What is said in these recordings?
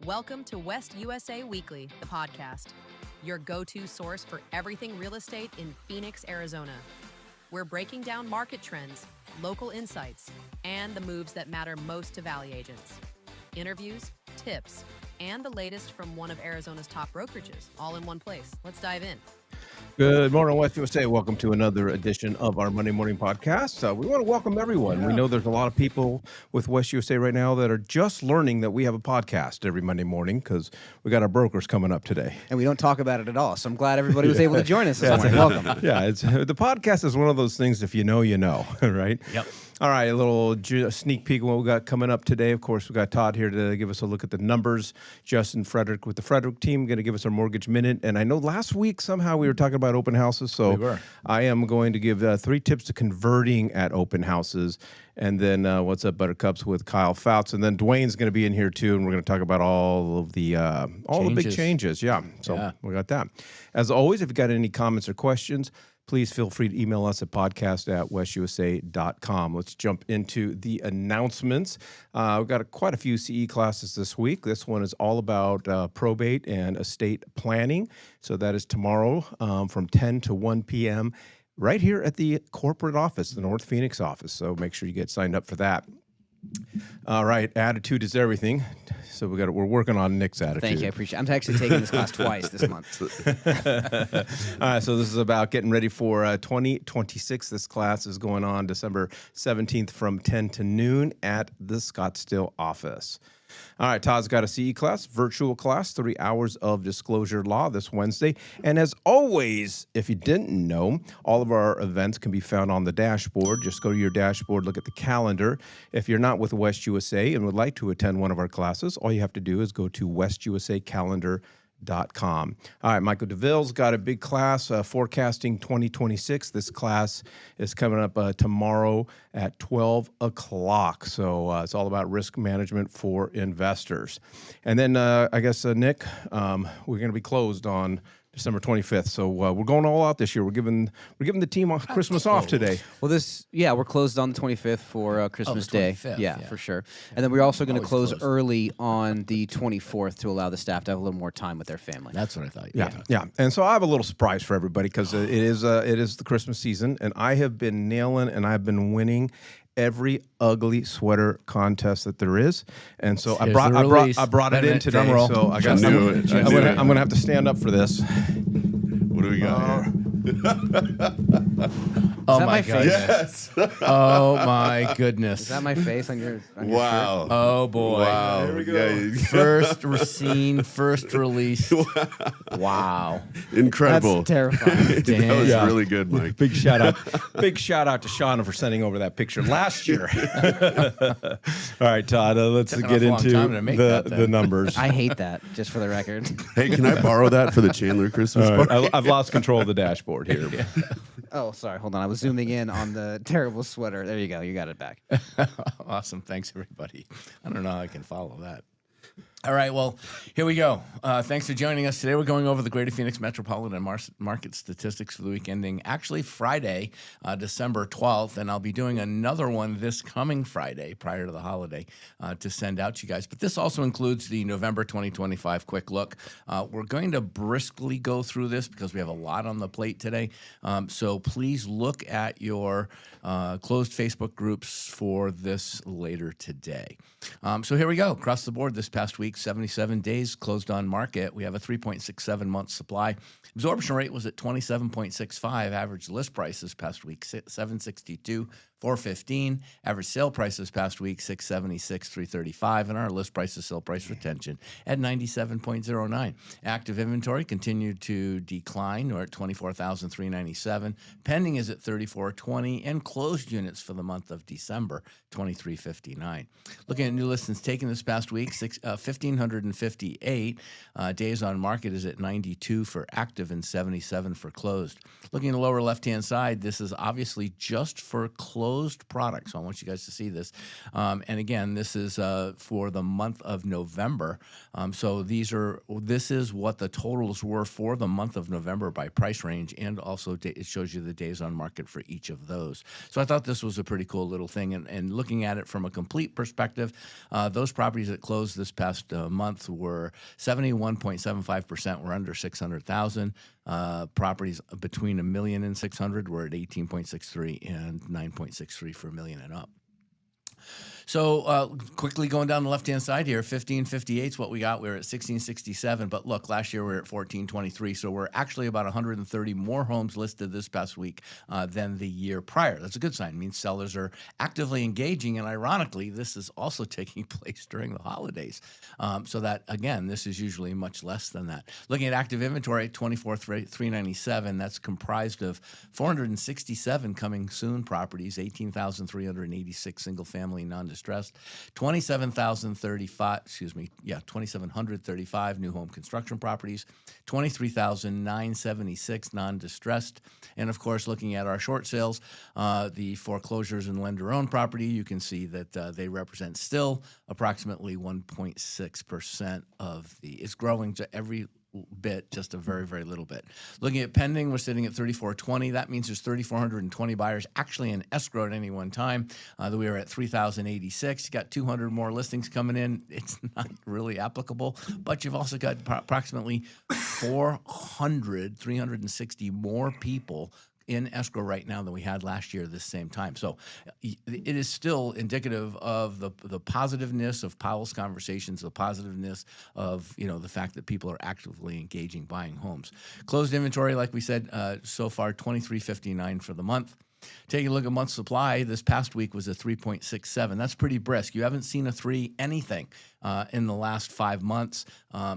Welcome to West USA Weekly, the podcast, your go-to source for everything real estate in Phoenix, Arizona. We're breaking down market trends, local insights, and the moves that matter most to Valley agents. Interviews, tips, and the latest from one of Arizona's top brokerages, all in one place. Let's dive in. Good morning, West USA. Welcome to another edition of our Monday morning podcast. We want to welcome everyone. Yeah. We know there's a lot of people with West USA right now that are just learning that we have a podcast every Monday morning because we got our brokers coming up today. And we don't talk about it at all. So I'm glad everybody was able to join us this morning. Welcome. Yeah, the podcast is one of those things, if you know, right? Yep. All right, a little sneak peek of what we got coming up today. Of course, we got Todd here to give us a look at the numbers. Justin Frederick with the Frederick team going to give us our mortgage minute. And I know last week somehow we were talking about open houses, so I am going to give 3 tips to converting at open houses. And then what's up, Buttercups with Kyle Fouts, and then Dwayne's going to be in here too, and we're going to talk about all the big changes. Yeah, so we got that. As always, if you got any comments or questions, please feel free to email us at podcast@westusa.com. Let's jump into the announcements. We've got quite a few CE classes this week. This one is all about probate and estate planning. So that is tomorrow from 10 to 1 p.m. right here at the corporate office, the North Phoenix office. So make sure you get signed up for that. All right, attitude is everything. So we're working on Nick's attitude. Thank you, I appreciate it. I'm actually taking this class twice this month. All right, so this is about getting ready for 2026. This class is going on December 17th from 10 to noon at the Scottsdale office. All right, Todd's got a CE class, virtual class, 3 hours of disclosure law this Wednesday. And as always, if you didn't know, all of our events can be found on the dashboard. Just go to your dashboard, look at the calendar. If you're not with West USA and would like to attend one of our classes, all you have to do is go to westusacalendar.com. All right, Michael DeVille's got a big class, Forecasting 2026. This class is coming up tomorrow at 12 o'clock. So it's all about risk management for investors. And then I guess, Nick, we're going to be closed on December 25th. So we're going all out this year. We're giving the team Christmas off today. Well, we're closed on the 25th for Christmas Day. Yeah, for sure. And then we're also going to close early on the 24th to allow the staff to have a little more time with their family. That's what I thought. Yeah. And so I have a little surprise for everybody because it is the Christmas season, and I have been nailing and I've been winning every ugly sweater contest that there is, and so I brought it in today. So I got I'm gonna have to stand up for this. What do we got here? Oh my goodness! Yes. Oh my goodness! Is that my face on your? Wow! Shirt? Oh boy! Wow! Here we go. Yeah. First scene, first release. Wow! Incredible! That's terrifying. That was really good, Mike. Big shout out to Shauna for sending over that picture last year. All right, Todd. Let's get into the numbers. I hate that. Just for the record. Hey, can I borrow that for the Chandler Christmas party? I've lost control of the dashboard here. Yeah. Oh, sorry. Hold on. I was zooming in on the terrible sweater. There you go. You got it back. Awesome. Thanks, everybody. I don't know how I can follow that. All right, well, here we go. Thanks for joining us. Today we're going over the Greater Phoenix Metropolitan Market statistics for the week ending actually Friday, December 12th, and I'll be doing another one this coming Friday prior to the holiday to send out to you guys. But this also includes the November 2025 quick look. We're going to briskly go through this because we have a lot on the plate today. So please look at your closed Facebook groups for this later today. So here we go. Across the board this past week, 77 days closed on market. We have a 3.67 month supply. Absorption rate was at 27.65. Average list price this past week, 762. 415. Average sale price this past week, 676, 335, and our list price to sale price retention at 97.09. Active inventory continued to decline. We're at 24,397. Pending is at 3,420, and closed units for the month of December, 2,359. Looking at new listings taken this past week, 1,558. Days on market is at 92 for active and 77 for closed. Looking at the lower left-hand side, this is obviously just for closed closed product. So I want you guys to see this. And again, this is for the month of November. So this is what the totals were for the month of November by price range, and also it shows you the days on market for each of those. So I thought this was a pretty cool little thing. And looking at it from a complete perspective, those properties that closed this past month were 71.75% were under 600,000. Properties between $1 million and 600 were at 18.63 and 9.63 for $1 million and up. So quickly going down the left-hand side here, 1558 is what we got. We were at 1667, but look, last year we were at 1423. So we're actually about 130 more homes listed this past week than the year prior. That's a good sign. It means sellers are actively engaging, and ironically, this is also taking place during the holidays. So that, again, this is usually much less than that. Looking at active inventory, 24,397. That's comprised of 467 coming soon properties, 18,386 single-family non-distressed, 2,735 new home construction properties, 23,976 non-distressed, and of course, looking at our short sales, the foreclosures and lender-owned property, you can see that they represent still approximately 1.6% of the. It's growing to every bit, just a very, very little bit. Looking at pending, we're sitting at 3,420. That means there's 3,420 buyers actually in escrow at any one time. We are at 3,086. You got 200 more listings coming in. It's not really applicable, but you've also got approximately 360 more people in escrow right now than we had last year this same time. So it is still indicative of the positiveness of Powell's conversations, the positiveness of the fact that people are actively engaging buying homes. Closed inventory, like we said, so far 2359 for the month. Taking a look at month supply, this past week was a 3.67. That's pretty brisk. You haven't seen a 3 anything in the last 5 months.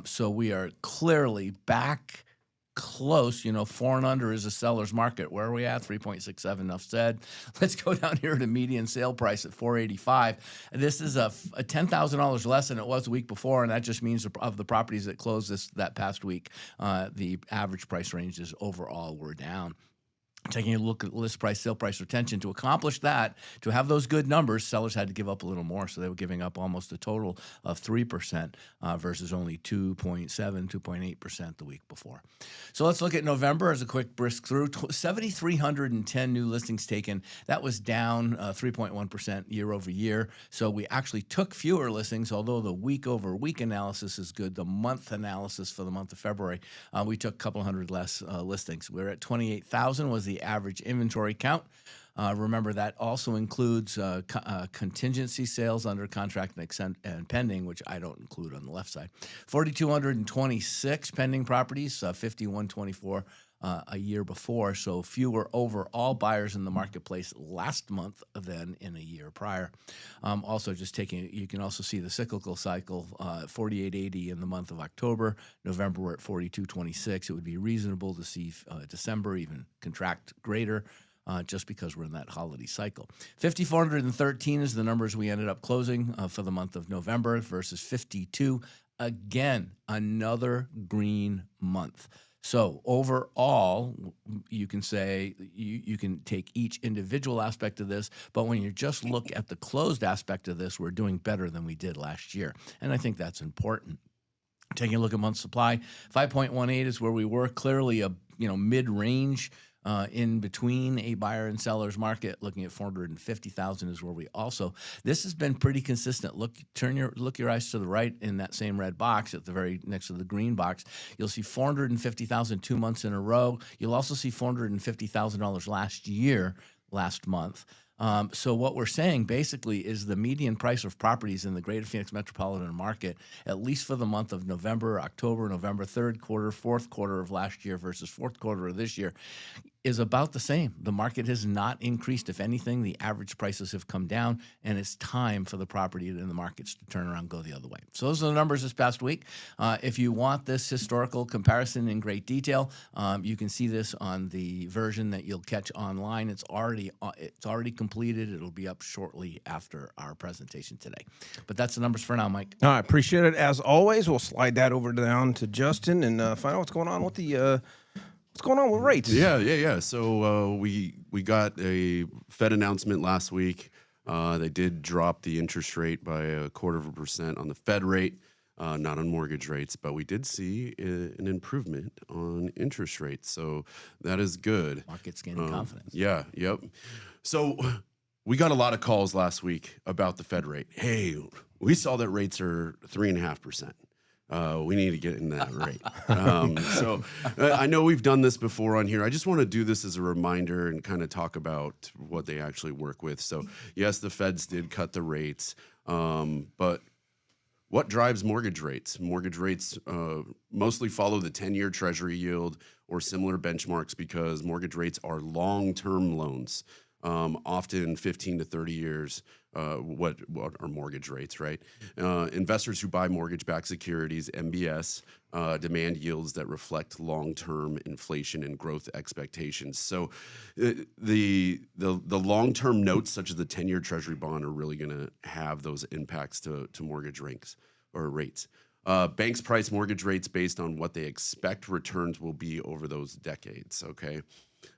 So we are clearly back close. 4 and under is a seller's market. Where are we at? 3.67. Enough said. Let's go down here to median sale price at $485. This is a $10,000 less than it was the week before, and that just means of the properties that closed that past week, the average price ranges overall were down. Taking a look at list price, sale price retention, to accomplish that, to have those good numbers, sellers had to give up a little more. So they were giving up almost a total of 3% versus only 2.7, 2.8% the week before. So let's look at November as a quick brisk through. 7,310 new listings taken. That was down 3.1% year over year. So we actually took fewer listings, although the week over week analysis is good. The month analysis for the month of February, we took a couple hundred less listings. We're at 28,000 was the average inventory count. Remember, that also includes contingency sales under contract and pending, which I don't include on the left side. 4,226 pending properties, 5,124 a year before, so fewer overall buyers in the marketplace last month than in a year prior. Also, you can also see the cyclical cycle, 4880 in the month of October. November, we're at 4226. It would be reasonable to see December even contract greater, just because we're in that holiday cycle. 5,413 is the numbers we ended up closing for the month of November versus 52. Again, another green month. So overall, you can say you can take each individual aspect of this, but when you just look at the closed aspect of this, we're doing better than we did last year. And I think that's important. Taking a look at month supply, 5.18 is where we were, clearly a mid-range in between a buyer and seller's market. Looking at 450,000 is where we also. This has been pretty consistent. Look your eyes to the right in that same red box at the very next to the green box. You'll see 450,000 2 months in a row. You'll also see $450,000 last month. So what we're saying basically is the median price of properties in the greater Phoenix metropolitan market, at least for the month of November, October, November, third quarter, fourth quarter of last year versus fourth quarter of this year, is about the same. The market has not increased. If anything, the average prices have come down, and it's time for the property in the markets to turn around and go the other way. So those are the numbers this past week. If you want this historical comparison in great detail, you can see this on the version that you'll catch online. It's already completed. It'll be up shortly after our presentation today. But that's the numbers for now, Mike. All right, appreciate it. As always, we'll slide that over down to Justin and find out what's going on with the What's going on with rates? Yeah. So we got a Fed announcement last week. They did drop the interest rate by 0.25% on the Fed rate, not on mortgage rates, but we did see an improvement on interest rates. So that is good. Market's gaining confidence. Yeah, yep. So we got a lot of calls last week about the Fed rate. Hey, we saw that rates are 3.5%. We need to get in that rate. So I know we've done this before on here. I just want to do this as a reminder and kind of talk about what they actually work with. So yes, the Feds did cut the rates, but what drives mortgage rates? Mortgage rates mostly follow the 10-year Treasury yield or similar benchmarks because mortgage rates are long-term loans, often 15 to 30 years. What are mortgage rates, right? Investors who buy mortgage-backed securities, MBS, demand yields that reflect long-term inflation and growth expectations. So the long-term notes, such as the 10-year Treasury bond, are really going to have those impacts to mortgage rates or rates. Banks price mortgage rates based on what they expect returns will be over those decades, okay?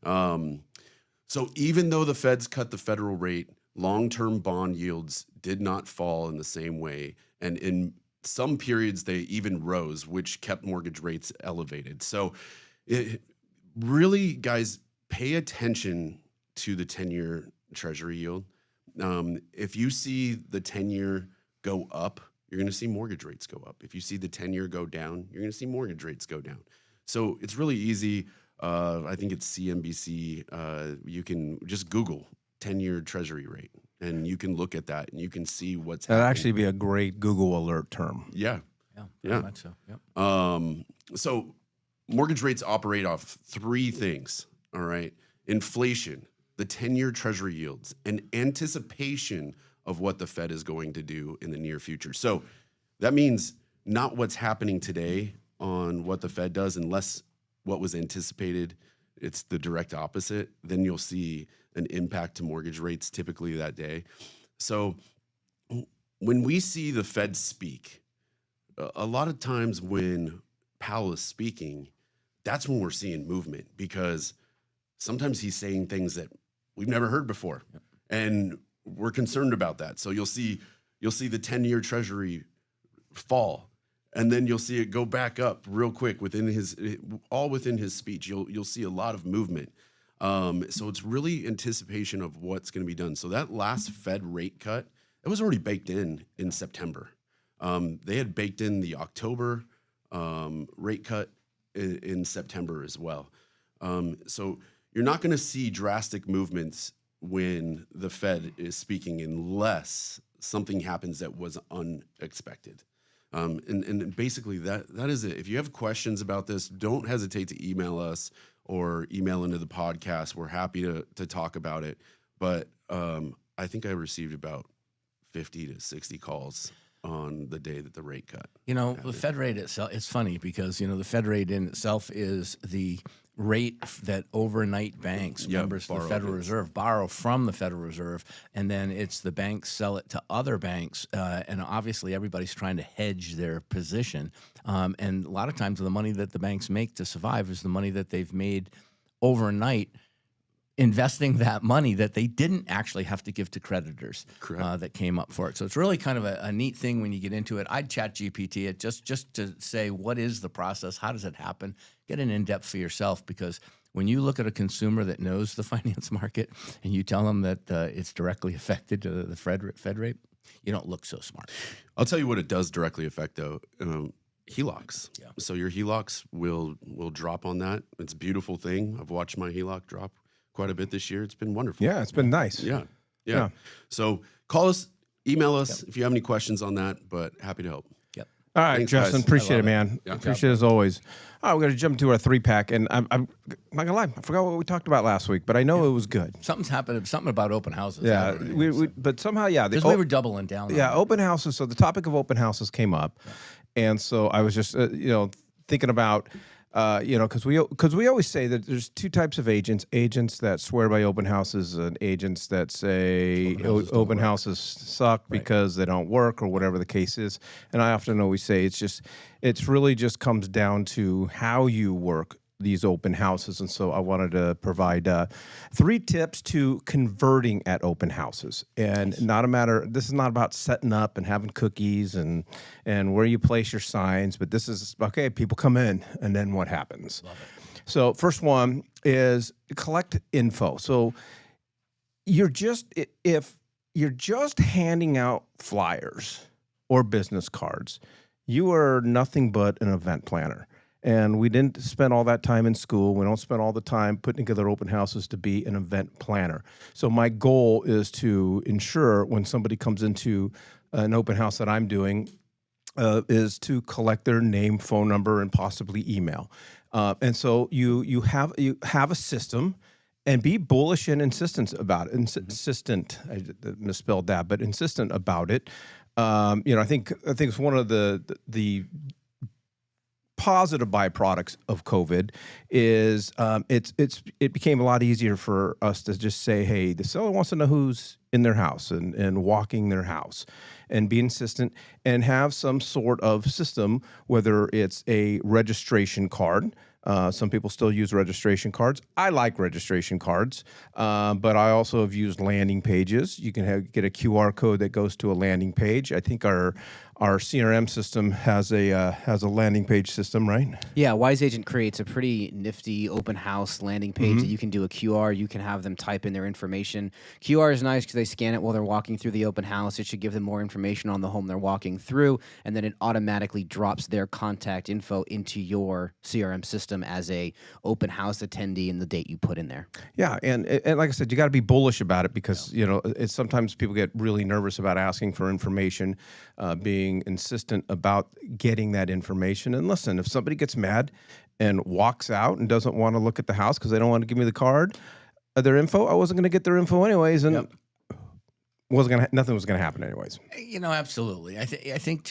So even though the Feds cut the federal rate, long-term bond yields did not fall in the same way. And in some periods, they even rose, which kept mortgage rates elevated. So really, guys, pay attention to the 10-year Treasury yield. If you see the 10-year go up, you're going to see mortgage rates go up. If you see the 10-year go down, you're going to see mortgage rates go down. So it's really easy. I think it's CNBC. You can just Google 10-year Treasury rate, and you can look at that, and you can see what's happening. That'd actually be a great Google alert term. Yeah. Very much so. Yep. So mortgage rates operate off three things, all right? Inflation, the 10-year Treasury yields, and anticipation of what the Fed is going to do in the near future. So that means not what's happening today on what the Fed does, unless what was anticipated, it's the direct opposite. Then you'll see an impact to mortgage rates typically that day. So when we see the Fed speak, a lot of times when Powell is speaking, that's when we're seeing movement, because sometimes he's saying things that we've never heard before. Yep. And we're concerned about that. So you'll see the 10-year Treasury fall, and then you'll see it go back up real quick within his speech. You'll see a lot of movement. So it's really anticipation of what's going to be done. So that last Fed rate cut, it was already baked in September. They had baked in the October rate cut in September as well. So you're not going to see drastic movements when the Fed is speaking unless something happens that was unexpected. And basically that is it. If you have questions about this, don't hesitate to email us or email into the podcast. We're happy to talk about it. But I think I received about 50 to 60 calls on the day that the rate cut. The Fed rate itself, it's funny because, the Fed rate in itself is the rate that overnight banks, members of the Federal Reserve, borrow from the Federal Reserve, and then it's the banks sell it to other banks, and obviously everybody's trying to hedge their position, and a lot of times the money that the banks make to survive is the money that they've made overnight investing that money that they didn't actually have to give to creditors that came up for it. So it's really kind of a neat thing when you get into it. I'd chat GPT it just to say, what is the process? How does it happen? Get an in-depth for yourself, because when you look at a consumer that knows the finance market and you tell them that it's directly affected to the Fed rate, you don't look so smart. I'll tell you what it does directly affect, though. HELOCs. Yeah. So your HELOCs will drop on that. It's a beautiful thing. I've watched my HELOC drop quite a bit this year. It's been wonderful. Yeah, it's been nice. Yeah. So call us, email us if you have any questions on that, but happy to help. Yep. All right, Thanks, Justin, guys. appreciate it, man. Yeah. Appreciate it as always. All right, we're going to jump to our 3-pack, and I'm not going to lie, I forgot what we talked about last week, but I know it was good. Something's happened. Something about open houses. Yeah, but somehow, because we were doubling down. Yeah, open houses. So the topic of open houses came up, and so I was just thinking about. Because we always say that there's two types of agents that swear by open houses and agents that say open houses suck because they don't work or whatever the case is. And I often always say it's really just comes down to how you work these open houses, and so I wanted to provide 3 tips to converting at open houses. And this is not about setting up and having cookies and where you place your signs, but this is okay. People come in, and then what happens? Love it. So first one is collect info. So if you're just handing out flyers or business cards, you are nothing but an event planner. And we didn't spend all that time in school. We don't spend all the time putting together open houses to be an event planner. So my goal is to ensure when somebody comes into an open house that I'm doing is to collect their name, phone number, and possibly email. And so you have a system. And be bullish and insistent about it. Insistent, I misspelled that, but insistent about it. I think it's one of the positive byproducts of COVID is it became a lot easier for us to just say, hey, the seller wants to know who's in their house and walking their house, and be insistent and have some sort of system, whether it's a registration card. Some people still use registration cards. I like registration cards, but I also have used landing pages. You can get a QR code that goes to a landing page. I think our CRM system has a landing page system, right? Yeah, Wise Agent creates a pretty nifty open house landing page that you can do a QR. You can have them type in their information. QR is nice because they scan it while they're walking through the open house. It should give them more information on the home they're walking through, and then it automatically drops their contact info into your CRM system as a open house attendee and the date you put in there. Yeah, and like I said, you got to be bullish about it because it's sometimes people get really nervous about asking for information, being insistent about getting that information. And listen, if somebody gets mad and walks out and doesn't want to look at the house because they don't want to give me the card, their info, I wasn't going to get their info anyways, and nothing was going to happen anyways. Absolutely. I think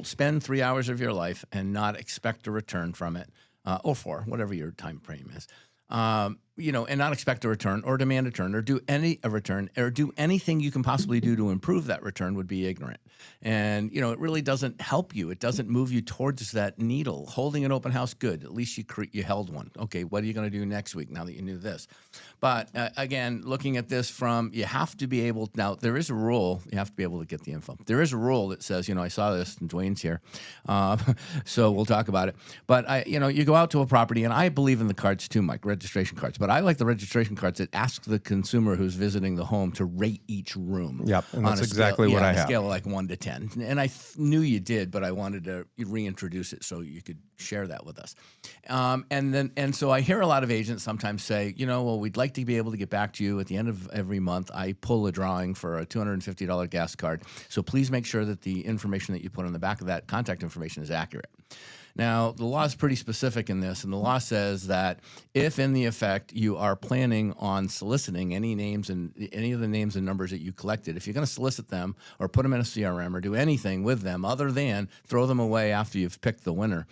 spend 3 hours of your life and not expect a return from it, or 4, whatever your time frame is. And not expect a return or demand a return or do anything you can possibly do to improve that return would be ignorant. And, it really doesn't help you. It doesn't move you towards that needle. Holding an open house, good. At least you held one. Okay, what are you going to do next week now that you knew this? But again, looking at this you have to be able, now there is a rule, you have to be able to get the info. There is a rule that says, I saw this and Dwayne's here, so we'll talk about it. But you go out to a property, and I believe in the cards too, Mike, registration cards. But I like the registration cards that ask the consumer who's visiting the home to rate each room. Yep, and that's exactly what I have. On a scale of like 1 to 10. And I knew you did, but I wanted to reintroduce it so you could share that with us. And so I hear a lot of agents sometimes say, we'd like to be able to get back to you at the end of every month. I pull a drawing for a $250 gas card. So please make sure that the information that you put on the back of that contact information is accurate. Now, the law is pretty specific in this, and the law says that if, in the effect, you are planning on soliciting any of the names and numbers that you collected, if you're going to solicit them or put them in a CRM or do anything with them other than throw them away after you've picked the winner,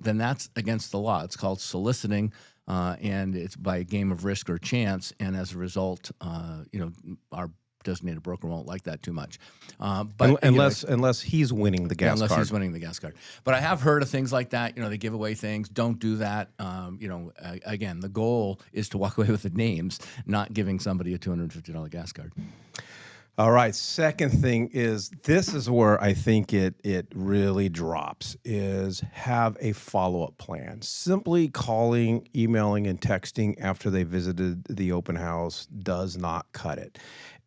then that's against the law. It's called soliciting, and it's by a game of risk or chance, and as a result, our designated broker won't like that too much. But unless he's winning the gas card. Unless he's winning the gas card. But I have heard of things like that. They give away things. Don't do that. Again, the goal is to walk away with the names, not giving somebody a $250 gas card. All right. Second thing is, this is where I think it really drops, is have a follow-up plan. Simply calling, emailing, and texting after they visited the open house does not cut it.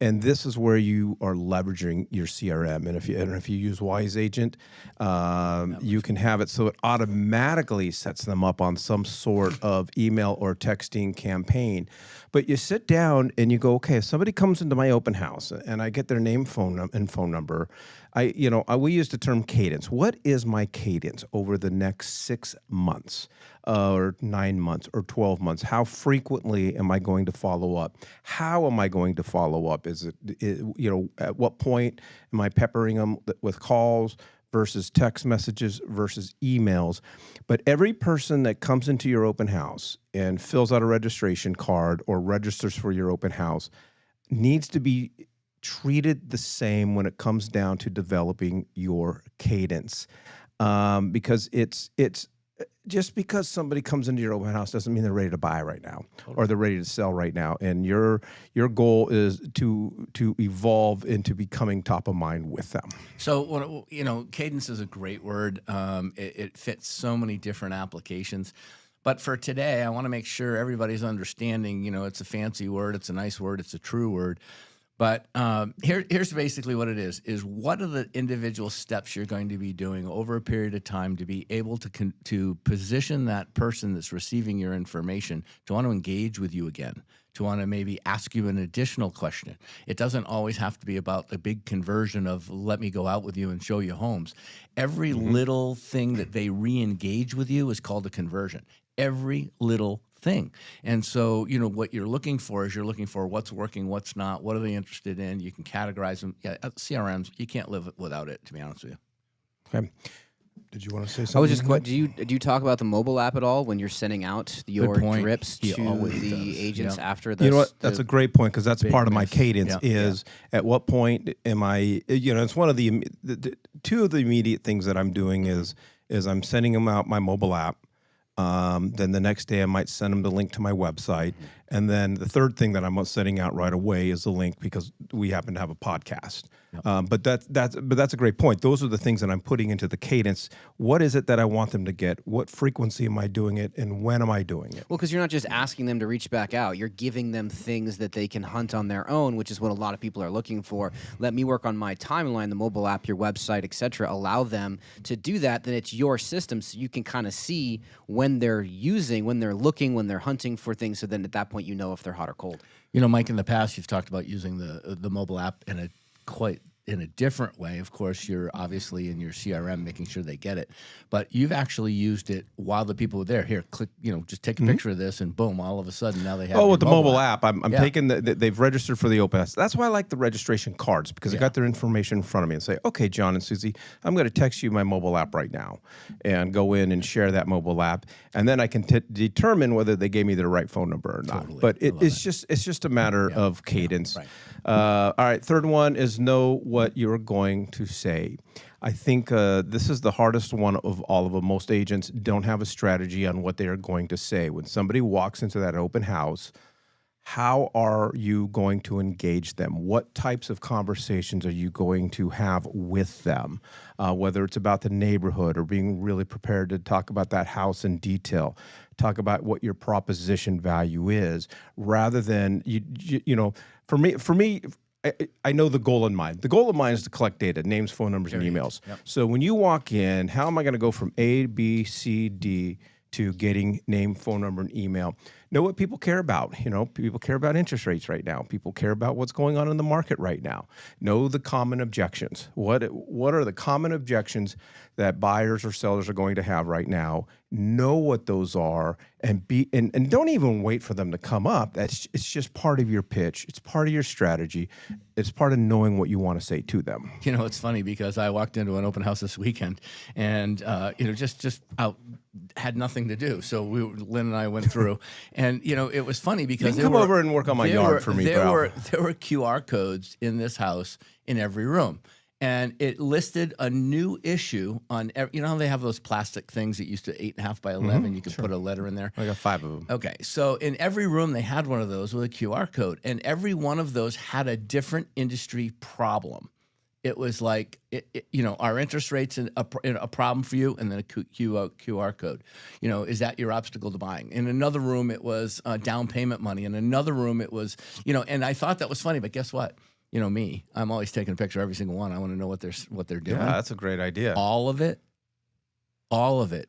And this is where you are leveraging your CRM. And if you use Wise Agent, you can have it so it automatically sets them up on some sort of email or texting campaign. But you sit down and you go, okay, if somebody comes into my open house and I get their name, phone number, we use the term cadence. What is my cadence over the next 6 months or 9 months or 12 months? How frequently am I going to follow up? How am I going to follow up? Is it at what point am I peppering them with calls versus text messages versus emails? But every person that comes into your open house and fills out a registration card or registers for your open house needs to be treated the same when it comes down to developing your cadence, because it's just because somebody comes into your open house doesn't mean they're ready to buy right now or they're ready to sell right now. And your goal is to evolve into becoming top of mind with them. So, cadence is a great word. It fits so many different applications. But for today, I want to make sure everybody's understanding, it's a fancy word, it's a nice word, it's a true word. But here's basically what it is what are the individual steps you're going to be doing over a period of time to be able to position that person that's receiving your information to want to engage with you again, to want to maybe ask you an additional question. It doesn't always have to be about the big conversion of let me go out with you and show you homes. Every little thing that they re-engage with you is called a conversion. Every little thing. And so, what you're looking for is what's working, what's not, what are they interested in? You can categorize them. Yeah, CRMs, you can't live without it, to be honest with you. Okay. Did you want to say something? I was just do you talk about the mobile app at all when you're sending out your drips He to always the does. agents Yep. after this? You know what? That's a great point because that's big part of my miss. cadence Yeah, is at what point am I, it's one of the two of the immediate things that I'm doing is I'm sending them out my mobile app. Then the next day I might send them the link to my website. And then the third thing that I'm sending out right away is the link because we happen to have a podcast. But that's a great point. Those are the things that I'm putting into the cadence. What is it that I want them to get? What frequency am I doing it? And when am I doing it? Well, because you're not just asking them to reach back out. You're giving them things that they can hunt on their own, which is what a lot of people are looking for. Let me work on my timeline, the mobile app, your website, etc. Allow them to do that. Then it's your system, so you can kind of see when they're using, when they're looking, when they're hunting for things. So then at that point, you know if they're hot or cold. Mike, in the past, you've talked about using the mobile app in a different way. Of course, you're obviously in your CRM making sure they get it, but you've actually used it while the people were there. Here, click, just take a picture of this, and boom, all of a sudden now they have. Oh, with the mobile app, I'm taking they've registered for the Open House. That's why I like the registration cards because I got their information in front of me and say, okay, John and Susie, I'm going to text you my mobile app right now, and go in and share that mobile app, and then I can determine whether they gave me the right phone number or not. Totally. But it's just a matter of cadence. Right. All right, third one is know what you're going to say. I think this is the hardest one of all of them. Most agents don't have a strategy on what they are going to say. When somebody walks into that open house, how are you going to engage them? What types of conversations are you going to have with them? Whether it's about the neighborhood or being really prepared to talk about that house in detail, talk about what your proposition value is, rather than For me, I know the goal in mind. The goal of mine is to collect data, names, phone numbers, and emails. Yep. So when you walk in, how am I going to go from A, B, C, D to getting name, phone number, and email? Know what people care about. People care about interest rates right now. People care about what's going on in the market right now. Know the common objections. What are the common objections that buyers or sellers are going to have right now? Know what those are and don't even wait for them to come up. It's just part of your pitch. It's part of your strategy. It's part of knowing what you want to say to them. It's funny because I walked into an open house this weekend and, just out, had nothing to do. So Lynn and I went through and, it was funny because you can come over and work on my yard for me, there pal. were QR codes in this house in every room. And it listed a new issue on, how they have those plastic things that used to 8.5 by 11. You could put a letter in there. I got 5 of them. Okay, so in every room they had one of those with a QR code, and every one of those had a different industry problem. It was like, our interest rates a problem for you, and then a QR code. Is that your obstacle to buying? In another room, it was down payment money. In another room, it was, and I thought that was funny, but guess what? Me, I'm always taking a picture of every single one. I want to know what they're doing. Yeah, that's a great idea. All of it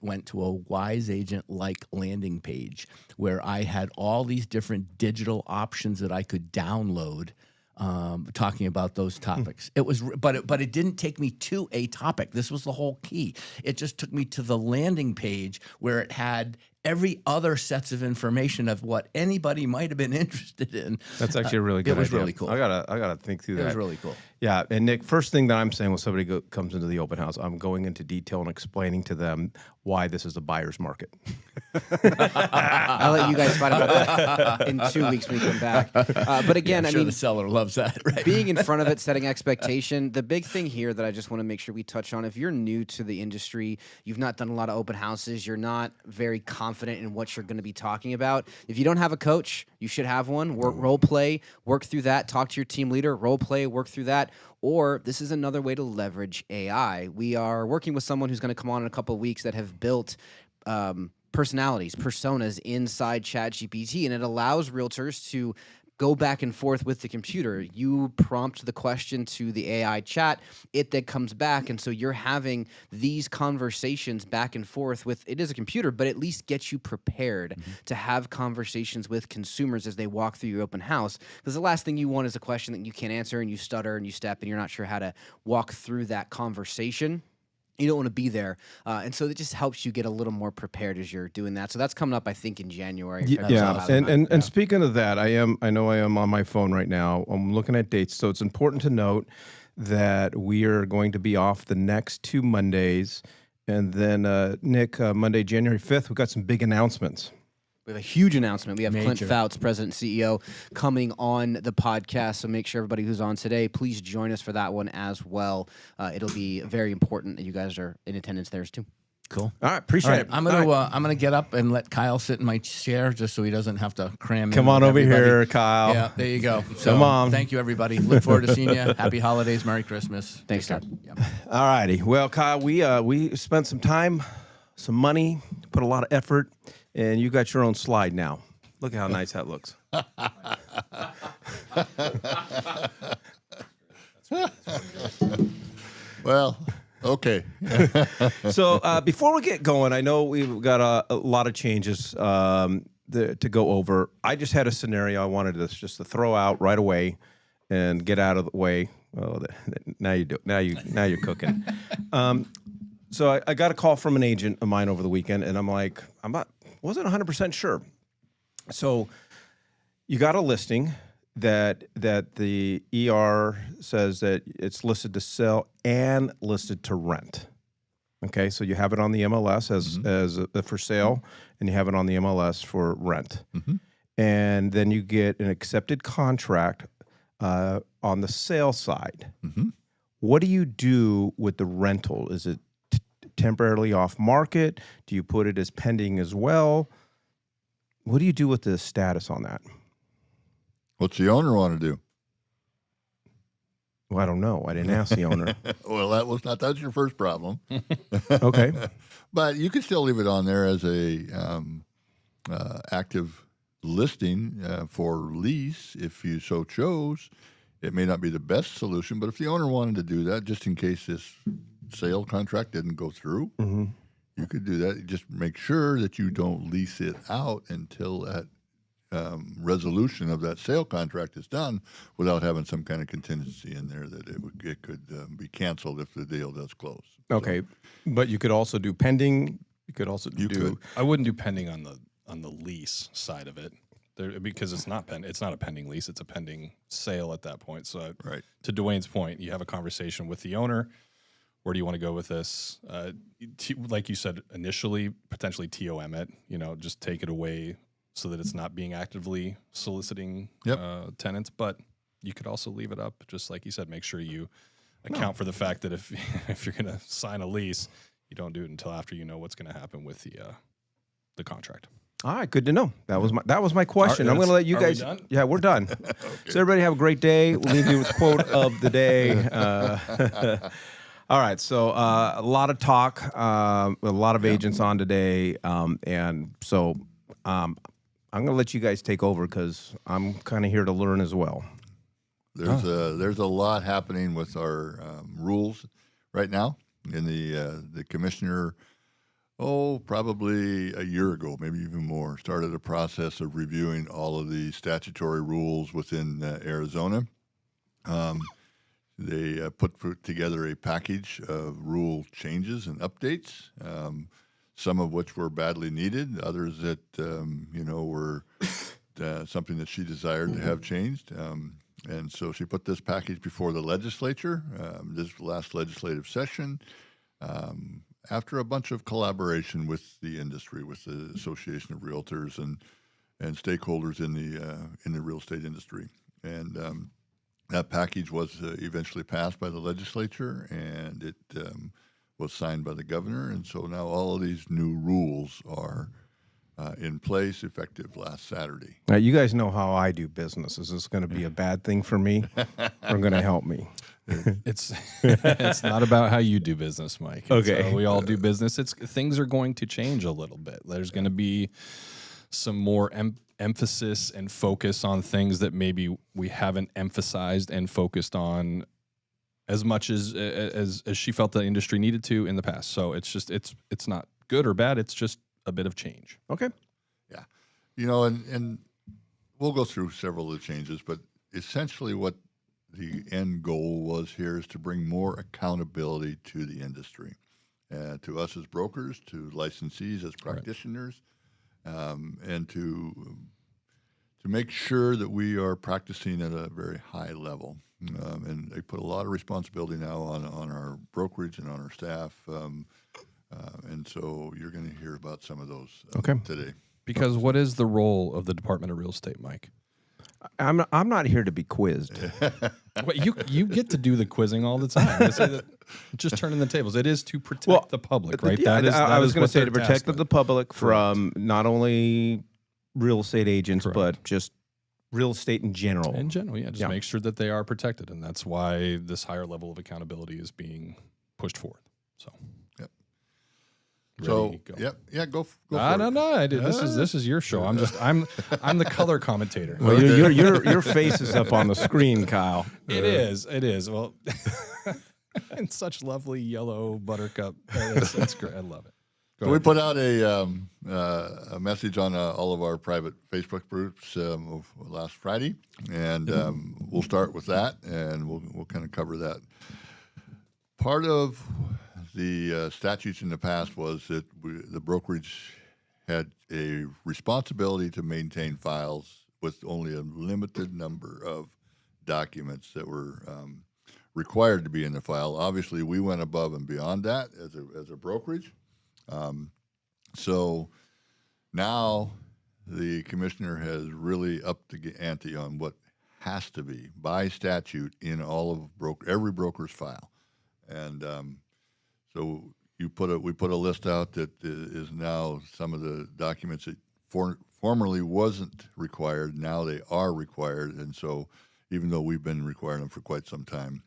went to a wise agent like landing page where I had all these different digital options that I could download, talking about those topics. It was, but it didn't take me to a topic. This was the whole key. It just took me to the landing page where it had every other sets of information of what anybody might have been interested in. That's actually a really good idea. It was really cool. I gotta think through that. It was really cool. Yeah, and Nick, first thing that I'm saying when somebody comes into the open house, I'm going into detail and explaining to them why this is a buyer's market. I'll let you guys fight about that in 2 weeks when we come back. But again, I'm sure the seller loves that, right? Being in front of it, setting expectation. The big thing here that I just want to make sure we touch on, if you're new to the industry, you've not done a lot of open houses, you're not very confident in what you're going to be talking about. If you don't have a coach, you should have one. Role play, work through that, talk to your team leader, role play, work through that. Or this is another way to leverage AI. We are working with someone who's going to come on in a couple of weeks that have built personalities, personas inside ChatGPT, and it allows realtors to go back and forth with the computer. You prompt the question to the AI chat, it then comes back, and so you're having these conversations back and forth with, it is a computer, but at least gets you prepared to have conversations with consumers as they walk through your open house. Because the last thing you want is a question that you can't answer and you stutter and you step and you're not sure how to walk through that conversation. You don't want to be there. And so it just helps you get a little more prepared as you're doing that. So that's coming up, I think, in January. Yeah. And speaking of that, I know I am on my phone right now. I'm looking at dates. So it's important to note that we are going to be off the next 2 Mondays. And then, Nick, Monday, January 5th, we've got some big announcements. We have a huge announcement. We have Major. Clint Fouts, President and CEO, coming on the podcast. So make sure everybody who's on today, please join us for that one as well. It'll be very important that you guys are in attendance there too. Cool. All right, appreciate it. I'm gonna get up and let Kyle sit in my chair just so he doesn't have to cram. Come in on with over everybody. here, Kyle. Yeah, there you go. So, Come on. Thank you, everybody. Look forward to seeing you. Happy holidays, Merry Christmas. Thanks, Take Todd. care. Yeah. All righty. Well, Kyle, we spent some time, some money, put a lot of effort, and you got your own slide now. Look at how nice that looks. Well, okay. So before we get going, I know we've got a lot of changes to go over. I just had a scenario I wanted just to throw out right away and get out of the way. Well, now you do. Now you're cooking. So I got a call from an agent of mine over the weekend, and I'm like, wasn't 100% sure. So you got a listing that the ER says that it's listed to sell and listed to rent. Okay, so you have it on the MLS as for sale, and you have it on the MLS for rent. And then you get an accepted contract on the sale side. What do you do with the rental? Is it temporarily off market? Do you put it as pending as well? What do you do with the status on that? What's the owner want to do? Well, I don't know. I didn't ask the owner. Well, that's your first problem. Okay. But you could still leave it on there as a active listing for lease if you so chose. It may not be the best solution, but if the owner wanted to do that, just in case this sale contract didn't go through, you could do that. Just make sure that you don't lease it out until that resolution of that sale contract is done, without having some kind of contingency in there that it could be canceled if the deal does close. Okay, but you could also do pending. You could also do. I wouldn't do pending on the lease side of it, because it's not a pending lease. It's a pending sale at that point. So Right. To Dwayne's point, you have a conversation with the owner. Where do you want to go with this? Like you said initially, potentially TOM it. Just take it away so that it's not being actively soliciting tenants. But you could also leave it up, just like you said. Make sure you account for the fact that if you're going to sign a lease, you don't do it until after you know what's going to happen with the contract. All right, good to know. That was my question. I'm going to let you guys. We done? Yeah, we're done. So everybody have a great day. We'll leave you with quote of the day. All right, so a lot of talk, a lot of agents on today, and so I'm going to let you guys take over because I'm kind of here to learn as well. There's a lot happening with our rules right now. And the commissioner, probably a year ago, maybe even more, started a process of reviewing all of the statutory rules within Arizona. They put together a package of rule changes and updates. some of which were badly needed, others that were something that she desired to have changed. And so she put this package before the legislature, this last legislative session, after a bunch of collaboration with the industry, with the Association of Realtors and stakeholders in the real estate industry. And that package was eventually passed by the legislature, and it was signed by the governor. And so now all of these new rules are in place, effective last Saturday. Now, you guys know how I do business. Is this going to be a bad thing for me, or going to help me? It's it's not about how you do business, Mike. It's Okay. how we all do business. Things are going to change a little bit. There's going to be some more emphasis and focus on things that maybe we haven't emphasized and focused on as much as she felt the industry needed to in the past. So it's not good or bad. It's just a bit of change. Okay. Yeah. And we'll go through several of the changes, but essentially what the end goal was here is to bring more accountability to the industry, to us as brokers, to licensees as practitioners, and to make sure that we are practicing at a very high level. And they put a lot of responsibility now on our brokerage and on our staff. And so you're going to hear about some of those today. Because what is the role of the Department of Real Estate, Mike? I'm not here to be quizzed. Well, you get to do the quizzing all the time. Just turning the tables. It is to protect the public, right? Yeah, I was going to say to protect the the public from not only real estate agents, Correct. but just real estate in general. In general, yeah. Just make sure that they are protected, and that's why this higher level of accountability is being pushed forward. So. So go. Go for No, it. no, I did. This is your show. I'm the color commentator. Well, your face is up on the screen, Kyle. It is. Well, and such lovely yellow buttercup. It's great. I love it. Go So we ahead. put out a message on all of our private Facebook groups last Friday, and we'll start with that, and we'll kind of cover that. Part of the statutes in the past was that the brokerage had a responsibility to maintain files with only a limited number of documents that were required to be in the file. Obviously, we went above and beyond that as a brokerage. So now the commissioner has really upped the ante on what has to be by statute in all of every broker's file. And so we put a list out that is now some of the documents that formerly wasn't required. Now they are required, and so even though we've been requiring them for quite some time,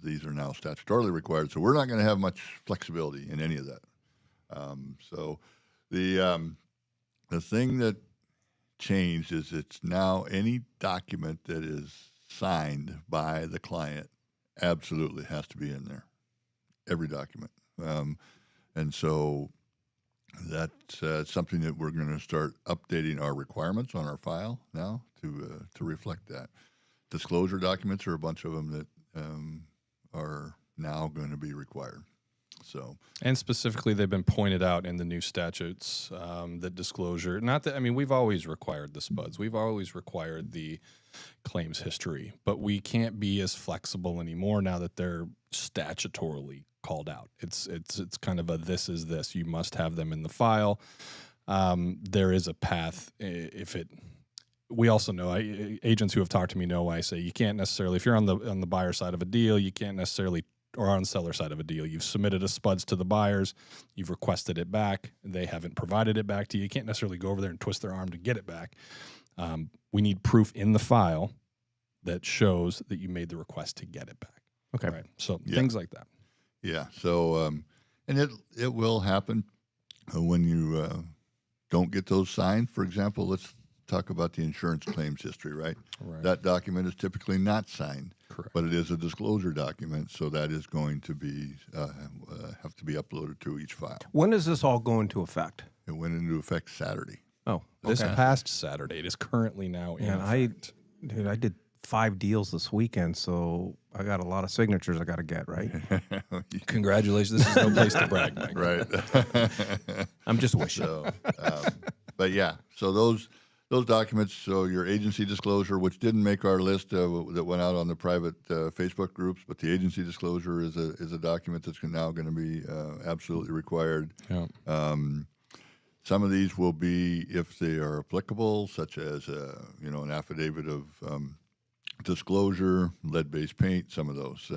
these are now statutorily required. So we're not going to have much flexibility in any of that. So the thing that changed is it's now any document that is signed by the client absolutely has to be in there. Every document. And so that's something that we're going to start updating our requirements on our file now to reflect that. Disclosure documents are a bunch of them that are now going to be required. So, and specifically, they've been pointed out in the new statutes that disclosure. Not that we've always required the SPUDs, we've always required the claims history, but we can't be as flexible anymore now that they're statutorily called out. It's kind of a this is this. You must have them in the file. There is a path we also know agents who have talked to me know I say you can't necessarily, if you're on the buyer side of a deal, you can't necessarily, or on the seller side of a deal, you've submitted a SPUDs to the buyers, you've requested it back, they haven't provided it back to you. You can't necessarily go over there and twist their arm to get it back. We need proof in the file that shows that you made the request to get it back. Okay. Right. So things like that. Yeah. So, and it will happen when you don't get those signed. For example, let's talk about the insurance claims history, right? That document is typically not signed. Correct. But it is a disclosure document, so that is going to be have to be uploaded to each file. When does this all go into effect? It went into effect Saturday. Oh, This past Saturday. It is currently now in effect. I did 5 deals this weekend, so I got a lot of signatures I got to get, right? Congratulations. This is no place to brag, Mike. Right. I'm just wishing. So, but yeah, so those documents. So your agency disclosure, which didn't make our list, that went out on the private Facebook groups, but the agency disclosure is a document that's now going to be absolutely required. Yeah. Some of these will be, if they are applicable, such as an affidavit of disclosure, lead-based paint. Some of those,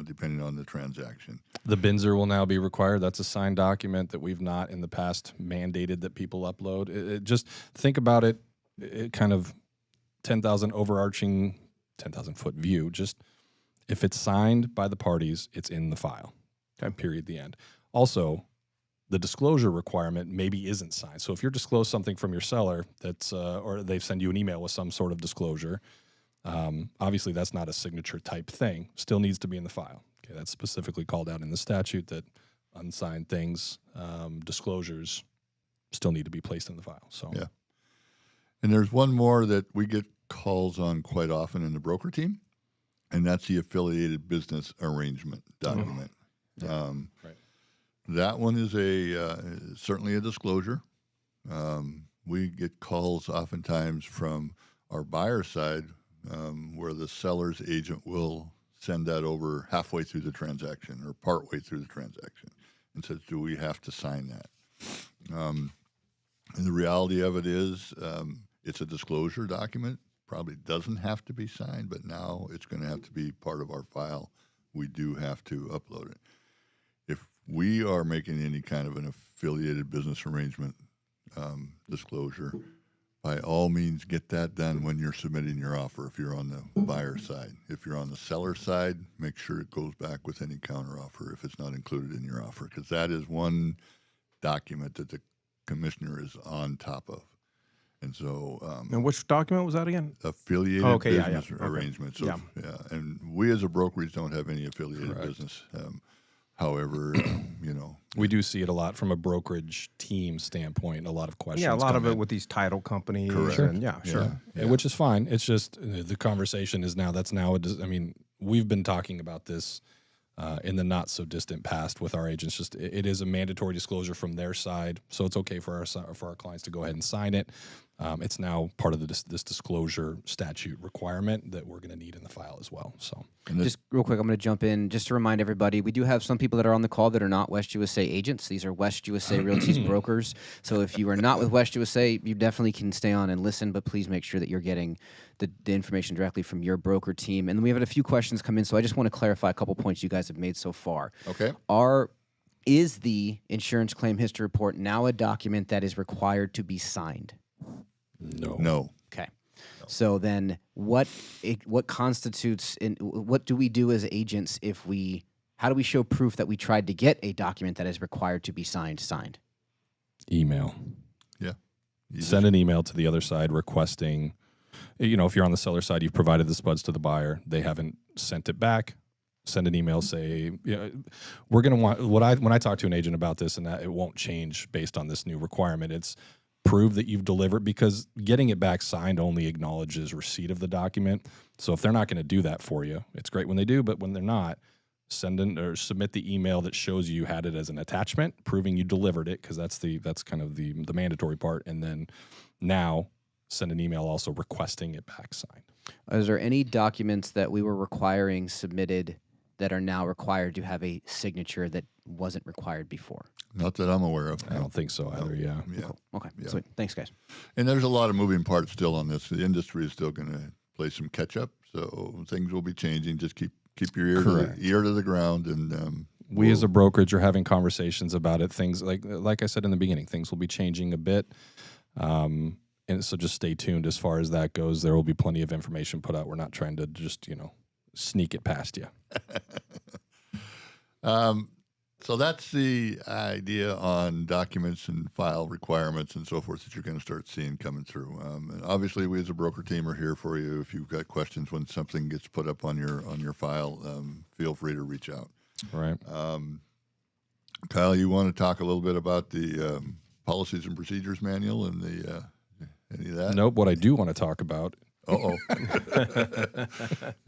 depending on the transaction. The Binzer will now be required. That's a signed document that we've not in the past mandated that people upload. It just think about it. It kind of 10,000 overarching, 10,000 foot view. Just if it's signed by the parties, it's in the file. Okay. Period. The end. Also, the disclosure requirement maybe isn't signed. So if you're disclosed something from your seller that's, or they send you an email with some sort of disclosure, obviously that's not a signature type thing. Still needs to be in the file. Okay, that's specifically called out in the statute that unsigned things, disclosures, still need to be placed in the file. So yeah. And there's one more that we get calls on quite often in the broker team, and that's the affiliated business arrangement document. right. That one is certainly a disclosure. We get calls oftentimes from our buyer side where the seller's agent will send that over halfway through the transaction or partway through the transaction and says, do we have to sign that? And the reality of it is it's a disclosure document. Probably doesn't have to be signed, but now it's going to have to be part of our file. We do have to upload it. If we are making any kind of an affiliated business arrangement disclosure, by all means, get that done when you're submitting your offer if you're on the buyer side. If you're on the seller side, make sure it goes back with any counteroffer if it's not included in your offer, because that is one document that the commissioner is on top of. And so, and which document was that again? Affiliated business arrangement. So, yeah. And we as a brokerage don't have any affiliated business. However, we do see it a lot from a brokerage team standpoint. A lot of questions. Yeah, a lot of in. it with these title companies. Correct. And sure. Yeah. Which is fine. It's just the conversation is now. We've been talking about this in the not so distant past with our agents. Just it is a mandatory disclosure from their side, so it's okay for our clients to go ahead and sign it. It's now part of this disclosure statute requirement that we're going to need in the file as well. So, just real quick, I'm going to jump in just to remind everybody, we do have some people that are on the call that are not West USA agents. These are West USA Realty's brokers. So if you are not with West USA, you definitely can stay on and listen, but please make sure that you're getting the information directly from your broker team. And then we have had a few questions come in, so I just want to clarify a couple points you guys have made so far. Okay. Is the insurance claim history report now a document that is required to be signed? No. Okay. So then what constitutes what do we do as agents how do we show proof that we tried to get a document that is required to be signed? Email. Yeah. Send an email to the other side requesting, if you're on the seller side, you've provided the spuds to the buyer, they haven't sent it back. Send an email, say, we're going to want when I talk to an agent about this, and that it won't change based on this new requirement. It's prove that you've delivered, because getting it back signed only acknowledges receipt of the document. So if they're not going to do that for you, it's great when they do, but when they're not, send in or submit the email that shows you had it as an attachment, proving you delivered it, because that's kind of the mandatory part. And then now send an email also requesting it back signed. Is there any documents that we were requiring submitted that are now required to have a signature that wasn't required before? Not that I'm aware of. I don't think so either. Yeah. Cool. Okay. Yeah. Sweet. Thanks, guys. And there's a lot of moving parts still on this. The industry is still going to play some catch up, so things will be changing. Just keep your ear to the ground, and we as a brokerage are having conversations about it. Things like I said in the beginning, things will be changing a bit. And so just stay tuned as far as that goes. There will be plenty of information put out. We're not trying to just, sneak it past you. So that's the idea on documents and file requirements and so forth that you're going to start seeing coming through. And obviously, we as a broker team are here for you. If you've got questions when something gets put up on your file, feel free to reach out. Right. Kyle, you want to talk a little bit about the policies and procedures manual and any of that? Nope. What I do want to talk about Uh-oh.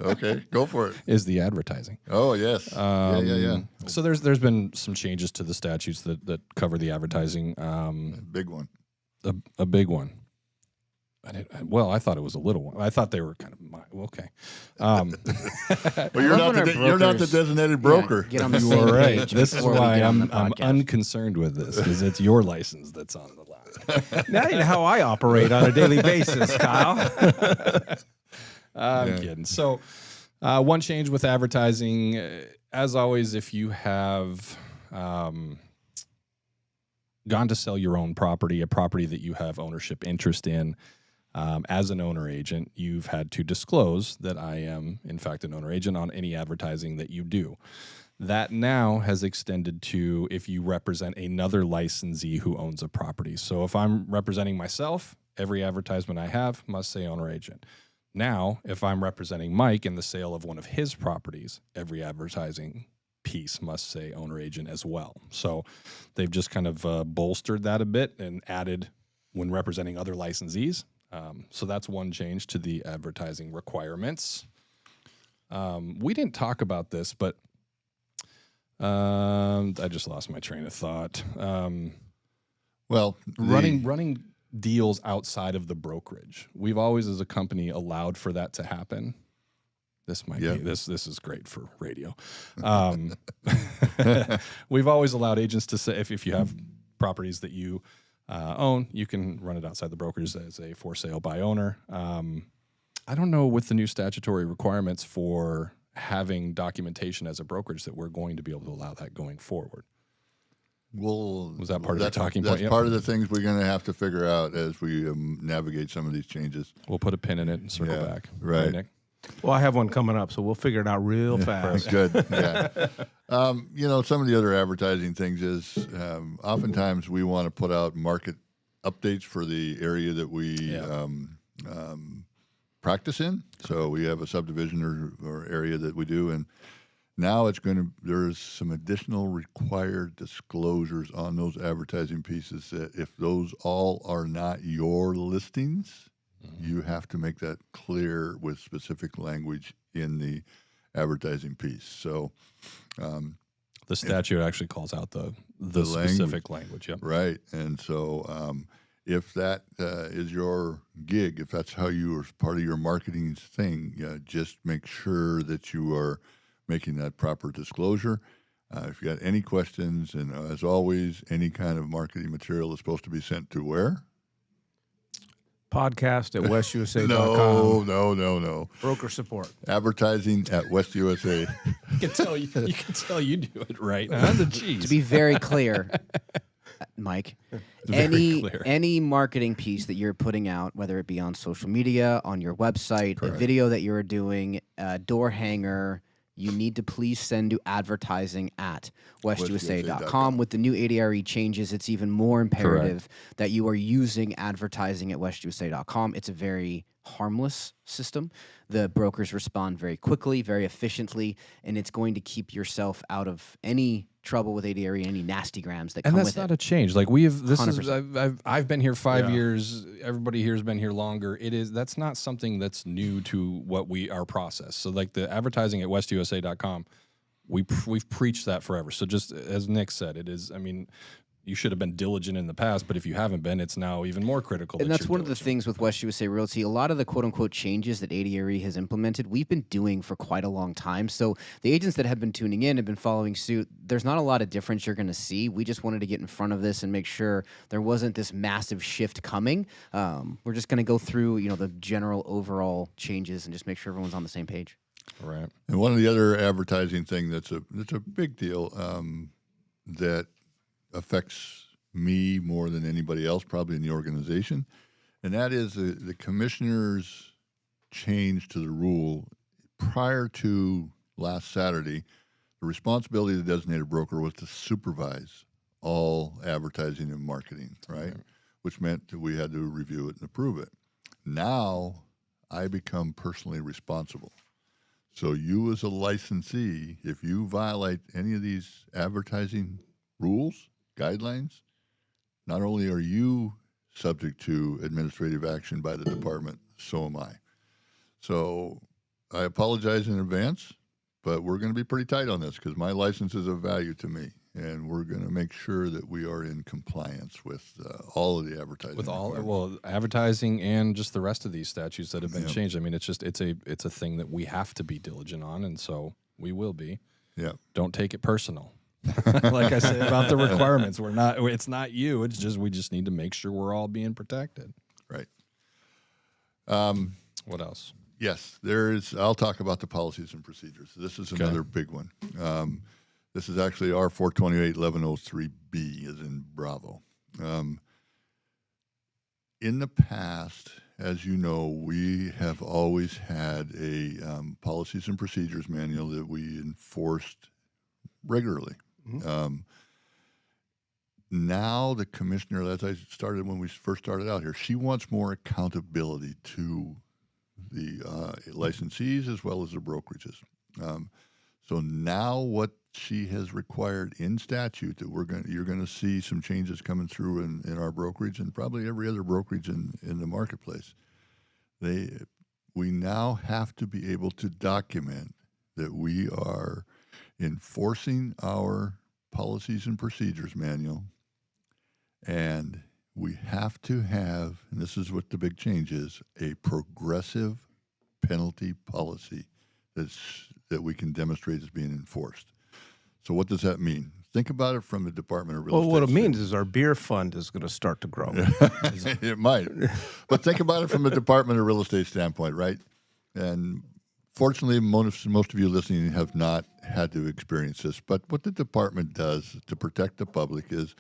Okay, go for it. is the advertising. Oh, yes. Yeah. So there's been some changes to the statutes that cover the advertising. Big one. A big one. I thought it was a little one. I thought they were kind of okay. Well, you're not the designated broker. Get on the You same are right. page This is before we why get on I'm the podcast. unconcerned with this, because it's your license that's on the line. That ain't how I operate on a daily basis, Kyle. I'm kidding. So, one change with advertising, as always, if you have gone to sell your own property, a property that you have ownership interest in, as an owner agent, you've had to disclose that I am, in fact, an owner agent on any advertising that you do. That now has extended to if you represent another licensee who owns a property. So if I'm representing myself, every advertisement I have must say owner agent. Now, if I'm representing Mike in the sale of one of his properties, every advertising piece must say owner agent as well. So they've just kind of bolstered that a bit and added when representing other licensees. So that's one change to the advertising requirements. We didn't talk about this, but I just lost my train of thought. Running deals outside of the brokerage. We've always, as a company, allowed for that to happen. This might be this is great for radio. We've always allowed agents to say if you have properties that you own, you can run it outside the brokerage as a for sale by owner. I don't know with the new statutory requirements for having documentation as a brokerage that we're going to be able to allow that going forward. Well, was that part of the talking point? That's part of the things we're going to have to figure out as we navigate some of these changes. We'll put a pin in it and circle back. Right. Nick? Well, I have one coming up, so we'll figure it out real fast. Good. Yeah. Some of the other advertising things is oftentimes we want to put out market updates for the area that we practice in. So we have a subdivision or area that we do, and now there's some additional required disclosures on those advertising pieces that if those all are not your listings, you have to make that clear with specific language in the advertising piece. So the statute actually calls out the specific language. Yep. Right. And so if that is your gig, if that's how you are part of your marketing thing, just make sure that you are making that proper disclosure. If you got any questions, and as always, any kind of marketing material is supposed to be sent to where? Podcast at westusa.com. No. Broker support. Advertising at West USA. You can tell you do it right. To be very clear, Mike, any marketing piece that you're putting out, whether it be on social media, on your website, a video that you're doing, a door hanger, you need to please send to advertising at westusa.com. With the new ADRE changes, it's even more imperative that you are using advertising at westusa.com. It's a very harmless system. The brokers respond very quickly, very efficiently, and it's going to keep yourself out of any trouble with ADRE, any nasty grams that come with it. And that's not a change. Like I've been here 5 Yeah. years. Everybody here has been here longer. That's not something that's new to our process. So like the advertising at westusa.com, we've preached that forever. So just as Nick said, it is, you should have been diligent in the past, but if you haven't been, it's now even more critical. And that's one of the things with West USA Realty. A lot of the quote-unquote changes that ADRE has implemented, we've been doing for quite a long time. So the agents that have been tuning in have been following suit. There's not a lot of difference you're going to see. We just wanted to get in front of this and make sure there wasn't this massive shift coming. We're just going to go through, the general overall changes and just make sure everyone's on the same page. Right. And one of the other advertising thing that's a big deal that affects me more than anybody else probably in the organization, and that is the commissioner's change to the rule. Prior to last Saturday, the responsibility of the designated broker was to supervise all advertising and marketing, right? Which meant that we had to review it and approve it. Now I become personally responsible. So you as a licensee, if you violate any of these advertising rules, guidelines, not only are you subject to administrative action by the department, so am I. So I apologize in advance, but we're going to be pretty tight on this because my license is of value to me, and we're going to make sure that we are in compliance with all of the advertising. With all requirements. advertising and just the rest of these statutes that have been changed. I mean, it's a thing that we have to be diligent on, and so we will be. Yeah. Don't take it personal. Like I said about the requirements, it's not you. It's just we just need to make sure we're all being protected. Right. What else? Yes, there is. I'll talk about the policies and procedures. This is another big one. This is actually R 428-1103B, as in Bravo. In the past, as you know, we have always had a policies and procedures manual that we enforced regularly. Now the commissioner, as I started when we first started out here, she wants more accountability to the licensees as well as the brokerages. So now what she has required in statute that you're going to see some changes coming through in our brokerage and probably every other brokerage in the marketplace. We now have to be able to document that we are enforcing our policies and procedures manual, and we have to have, and this is what the big change is, a progressive penalty policy that we can demonstrate as being enforced. So what does that mean? Think about it from the Department of Real Estate. Well, what it means is our beer fund is going to start to grow. It might. But think about it from a Department of Real Estate standpoint, right? And fortunately, most of you listening have not had to experience this. But what the department does to protect the public is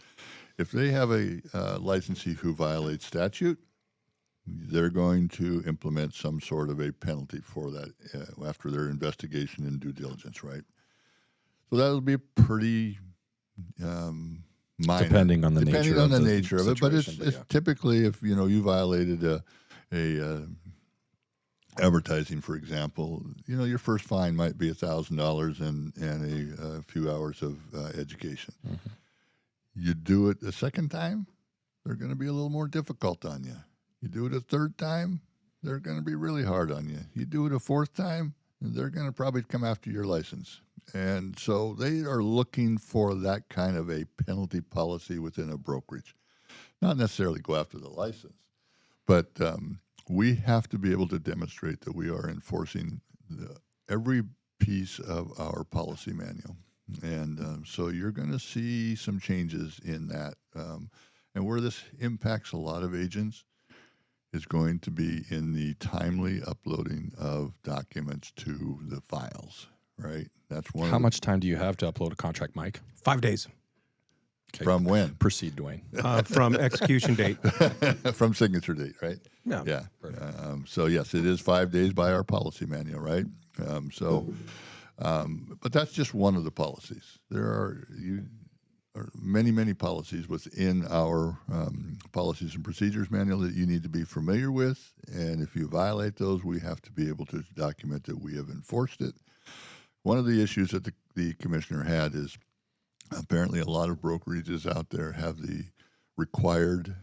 if they have a licensee who violates statute, they're going to implement some sort of a penalty for that after their investigation and due diligence, right? So that'll be pretty minor. Depending on the nature of it. But it's typically if you violated a advertising, for example, your first fine might be $1,000 and a few hours of education. Mm-hmm. You do it a second time, they're going to be a little more difficult on you. You do it a third time, they're going to be really hard on you. You do it a fourth time, they're going to probably come after your license. And so they are looking for that kind of a penalty policy within a brokerage. Not necessarily go after the license, but we have to be able to demonstrate that we are enforcing every piece of our policy manual. And so you're going to see some changes in that. And where this impacts a lot of agents is going to be in the timely uploading of documents to the files, right? That's one. How much time do you have to upload a contract, Mike? 5 days. Okay. From when? Proceed, Dwayne. From execution date. From signature date, right? No. Yeah. So yes, it is 5 days by our policy manual, right? But that's just one of the policies. There are many, many policies within our policies and procedures manual that you need to be familiar with. And if you violate those, we have to be able to document that we have enforced it. One of the issues that the commissioner had is apparently a lot of brokerages out there have the required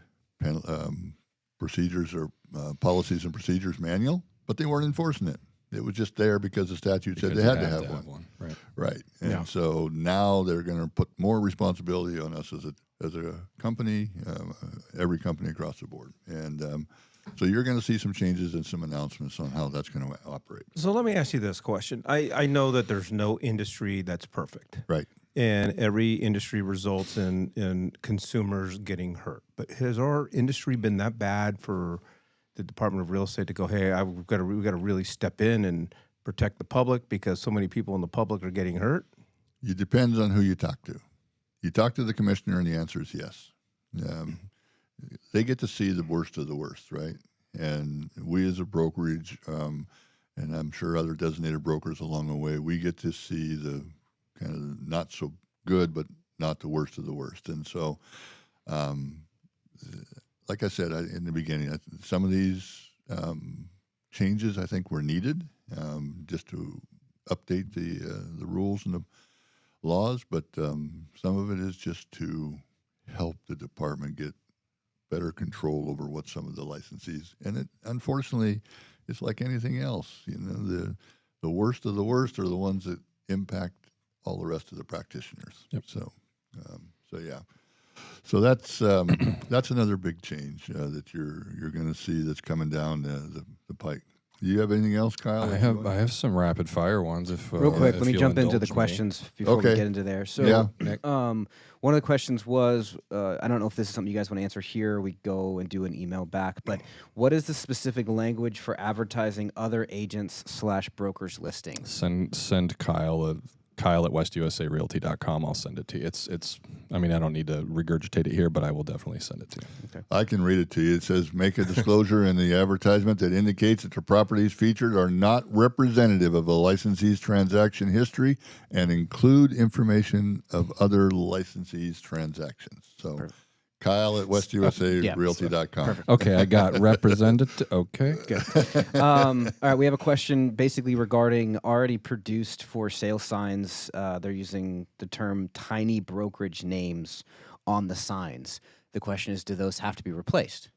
procedures or policies and procedures manual, but they weren't enforcing it. It was just there because the statute said they had to have one. Right. Right. And so now they're going to put more responsibility on us as a company, every company across the board. And so you're going to see some changes and some announcements on how that's going to operate. So let me ask you this question. I know that there's no industry that's perfect. Right. And every industry results in consumers getting hurt. But has our industry been that bad for the Department of Real Estate to go, hey, we've got to really step in and protect the public because so many people in the public are getting hurt? It depends on who you talk to. You talk to the commissioner, and the answer is yes. They get to see the worst of the worst, right? And we as a brokerage, and I'm sure other designated brokers along the way, we get to see the kind of not so good, but not the worst of the worst. And so, like I said in the beginning, some of these changes I think were needed just to update the rules and the laws, but some of it is just to help the department get better control over what some of the licensees. And it unfortunately it's like anything else. The worst of the worst are the ones that impact all the rest of the practitioners. Yep. So yeah. So that's another big change that you're going to see that's coming down the pike. Do you have anything else, Kyle? I have some rapid fire ones. If Real quick, if let me you'll jump into the indulge me. questions before we Okay. get into there. So, Yeah. one of the questions was, I don't know if this is something you guys want to answer here. We go and do an email back, but what is the specific language for advertising other agents / brokers listings? Send Kyle at westusarealty.com. I'll send it to you. It's. I mean, I don't need to regurgitate it here, but I will definitely send it to you. I can read it to you. It says, make a disclosure in the advertisement that indicates that the properties featured are not representative of a licensee's transaction history and include information of other licensees' transactions. So, Perfect. Kyle at westusarealty.com. Perfect. Okay, I got representative. Okay, Good. All right, we have a question basically regarding already produced for sale signs. They're using the term tiny brokerage names on the signs. The question is, do those have to be replaced?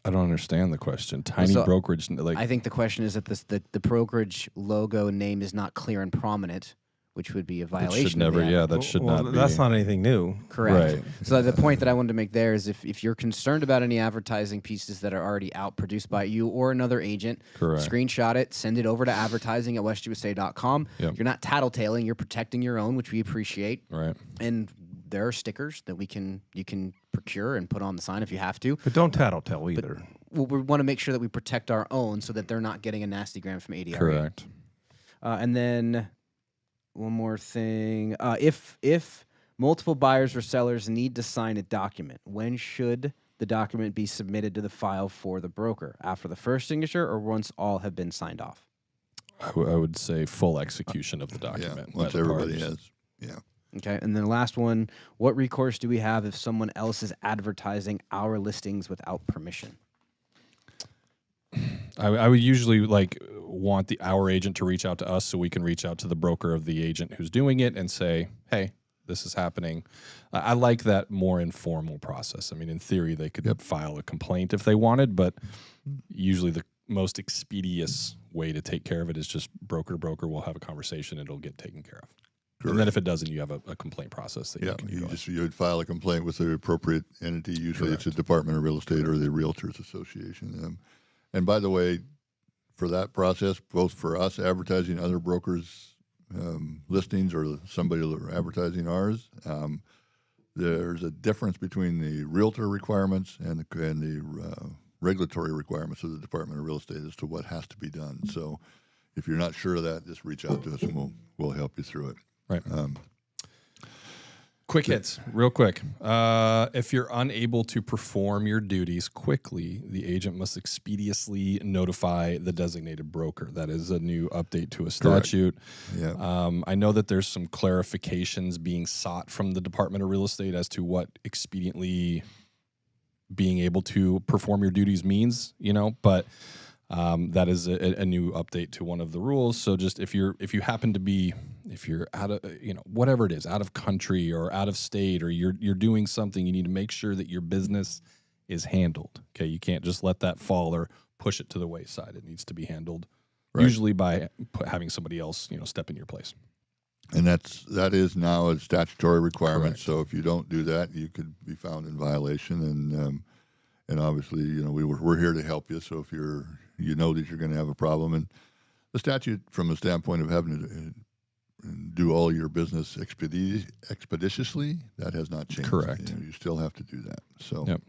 I don't understand the question. Tiny So, brokerage, like I think the question is that the brokerage logo name is not clear and prominent, which would be a that violation. should never. of the Yeah, ad. that should Well, not be. that's not anything new. Correct. Right. So the point that I wanted to make there is if you're concerned about any advertising pieces that are already out produced by you or another agent, Correct. screenshot it, send it over to advertising at westusa.com. Yep. You're not tattletaling, you're protecting your own, which we appreciate. Right. And there are stickers that you can procure and put on the sign if you have to. But don't tattletale either. We want to make sure that we protect our own so that they're not getting a nasty gram from ADR. Correct. And then one more thing. If multiple buyers or sellers need to sign a document, when should the document be submitted to the file for the broker? After the first signature or once all have been signed off? I would say full execution of the Yeah, document. by once the everybody parties. has. Yeah. Okay. And then the last one, what recourse do we have if someone else is advertising our listings without permission? I would usually want our agent to reach out to us so we can reach out to the broker of the agent who's doing it and say, hey, this is happening. I like that more informal process. I mean, in theory, they could file a complaint if they wanted, but usually the most expeditious way to take care of it is just broker to broker. We'll have a conversation and it'll get taken care of. And then if it doesn't, you have a complaint process that you can utilize. You would file a complaint with the appropriate entity. Usually it's the Department of Real Estate or the Realtors Association. And by the way, for that process, both for us advertising other brokers' listings or somebody advertising ours, there's a difference between the realtor requirements and the regulatory requirements of the Department of Real Estate as to what has to be done. So if you're not sure of that, just reach out to us and we'll help you through it. Right. Quick hits, real quick. If you're unable to perform your duties quickly, the agent must expeditiously notify the designated broker. That is a new update to a statute. Yeah. I know that there's some clarifications being sought from the Department of Real Estate as to what expediently being able to perform your duties means, but that is a new update to one of the rules. So just if you're out of, whatever it is, out of country or out of state, or you're doing something, you need to make sure that your business is handled. Okay. You can't just let that fall or push it to the wayside. It needs to be handled usually by having somebody else, step in your place. And that is now a statutory requirement. Correct. So if you don't do that, you could be found in violation. And obviously, we're here to help you. So if that you're going to have a problem, and the statute, from a standpoint of having to do all your business expeditiously, that has not changed. Correct. You still have to do that. So. Yep.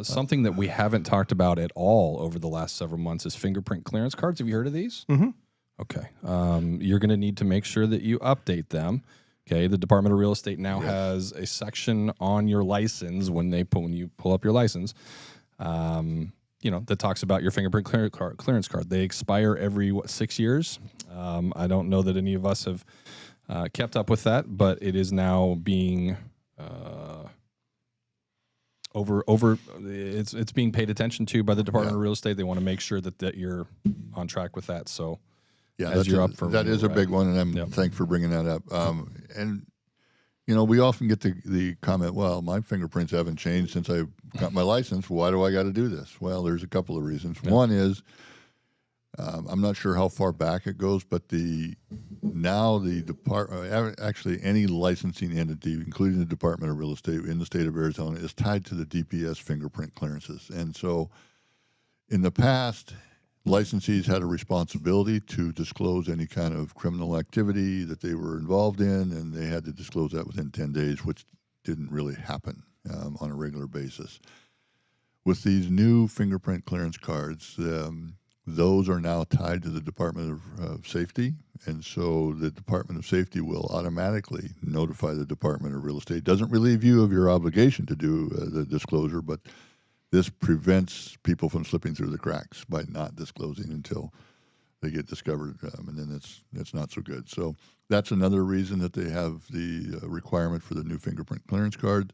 Something that we haven't talked about at all over the last several months is fingerprint clearance cards. Have you heard of these? Mm-hmm. Okay. You're going to need to make sure that you update them. Okay. The Department of Real Estate now has a section on your license when you pull up your license, that talks about your fingerprint clearance card. They expire every 6 years. I don't know that any of us have kept up with that, but it is now being it's being paid attention to by the Department of Real Estate. They want to make sure that you're on track with that. So yeah, as you're up for that is a big one, and I'm thankful for bringing that up. And we often get the comment, well, my fingerprints haven't changed since I got my license. Why do I got to do this? Well, there's a couple of reasons. One is I'm not sure how far back it goes, but actually any licensing entity, including the Department of Real Estate in the state of Arizona, is tied to the DPS fingerprint clearances. And so in the past, licensees had a responsibility to disclose any kind of criminal activity that they were involved in, and they had to disclose that within 10 days, which didn't really happen on a regular basis. With these new fingerprint clearance cards, those are now tied to the Department of Safety, and so the Department of Safety will automatically notify the Department of Real Estate. It doesn't relieve you of your obligation to do the disclosure, but this prevents people from slipping through the cracks by not disclosing until they get discovered, and then it's not so good. So that's another reason that they have the requirement for the new fingerprint clearance card.